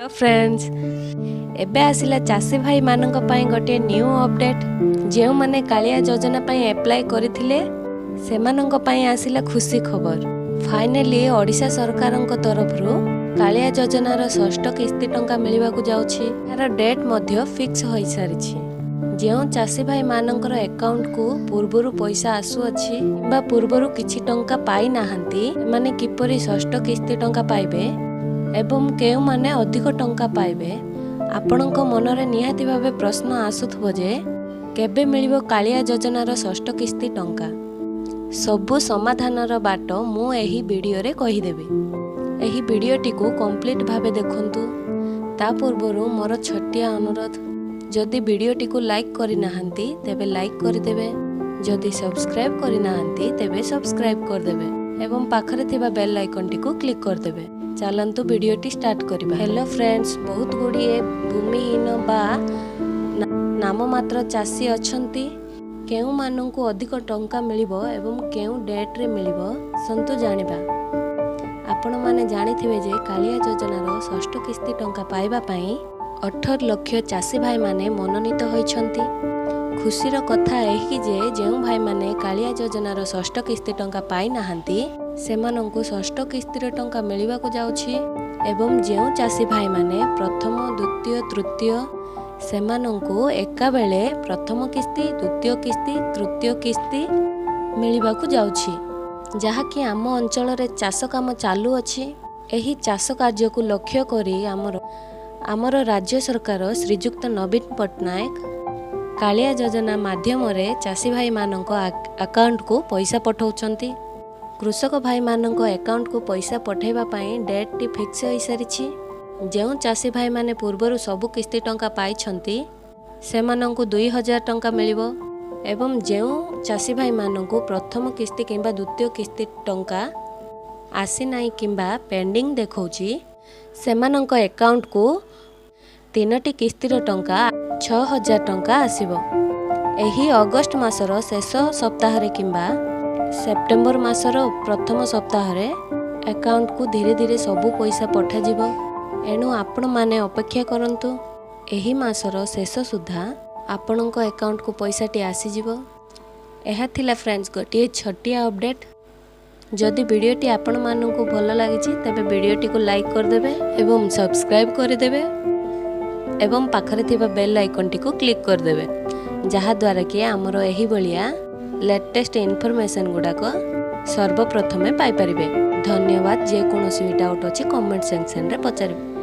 Hello friends, एबे आसिला चाषी भाई मानक पई गोटे न्यू अपडेट। जो माने कालिया योजना पई अप्लाई करथिले सेमानक पई आसिला खुशी खबर। फाइनली ओडिशा सरकारक तरफरु कालिया योजनार षष्ठ किस्ती टंका मिलवाकू जाउछि। यार डेट मध्य फिक्स होई सारिछि। जो चाषी भाई मानकर अकाउंट को पूर्वरु पैसा आसु अछि बा पूर्वरु किछि टंका पाई नाहंती, माने किपरि षष्ठ किस्ती टंका पाइबे एवं केउ माने अधिक टंका पाइबे। आपणक मनरे निहाती भावे प्रश्न आसुथबो जे केबे मिलिबो कालिया योजनार षष्ठ किस्ती टंका। सबु समाधानर बाट मु एही वीडियो रे कहि देबी। एही वीडियोटी को कंप्लीट भावे देखंतु। ता पूर्वरु मोर छोटिया अनुरोध, जदि वीडियोटी को लाइक करि नाहंती तेबे लाइक करि देबे, जदि सब्सक्राइब करि नाहंती तेबे सब्सक्राइब कर देबे एवं पाखरे थिबा बेल आइकन टी को क्लिक कर देबे। चलंतु वीडियोटी स्टार्ट करिबा। हेलो फ्रेंड्स, बहुत गुड़िए भूमिहीन बा नाम मात्र चाषी अछंती। केउ माननकु अधिक टंका मिलिबो एवं केउ डेट रे मिलिबो संतु जानिबा। आपण माने जानिथिबे जे कालिया योजनार षष्ठ किस्ती टंका पाइबा पई 18 लाख चाषी भाई माने मनोनीत होइछंती। खुशीर कथा एही जे जेउ भाई माने कालिया योजनार षष्ठ किस्ती टंका पाई नाहंती सेमानंकु षष्ठ किस्तीर टंका मिलिबाकू जाउछि एवं जेउ चाषी भाई माने प्रथम द्वितीय तृतीय सेमानंकु एका बेले प्रथम किस्ती द्वितीय किस्ती तृतीय किस्ती मिलिबाकू जाउछि। जहा कि आम अंचल रे चाष काम चालू अछि। एही चाष कार्य को लक्ष्य करी आमर राज्य सरकार श्रीजुक्त नवीन पट्टनायक कालिया योजना माध्यम रे चाषी भाई मानक अकाउंट को पैसा पठाउछंती। कृषक भाई मानक अकाउंट को पैसा पठेबा पई डेट टी फिक्स होई सारिछि। जेउ चाषी भाई माने पूर्वरु सबु किस्ती टंका पाइछंती सेमानंकु 2000 टंका मिलिबो एवं जेउ चाषी भाई मानकु प्रथम किस्ती किंबा द्वितीय किस्ती टंका आसी नाही किंबा पेंडिंग देखौछि सेमानंक अकाउंट को 3टी किस्तीर टंका 6000 टंका आसीबो। एही अगस्त मासर शेष सप्ताह रे किंबा सेप्टेम्बर मासर प्रथम सप्ताह रे अकाउंट को धीरे धीरे सबु पैसा पठा जिवो। एणु आपण माने अपेक्षा करंतु। एही मासर शेष सुधा आपणक अकाउंट को पैसा टी आसी जिवो। एहा थिला फ्रेंड्स गोटे छोटिया अपडेट। जदि वीडियोटी आपण माननकु भल लागिछि तबे वीडियोटी को लाइक कर देबे एवं सब्सक्राइब कर देबे एवं पाखरे थिबा बेल आइकन टी को क्लिक कर देबे, जहा द्वारा कि हमरो एही बलिया लेटेस्ट इनफॉरमेशन गुडाक सर्वप्रथमे पाई परिबे। धन्यवाद। जे कोनोसी डाउट अछि कमेंट सेक्शन रे पचारिबे।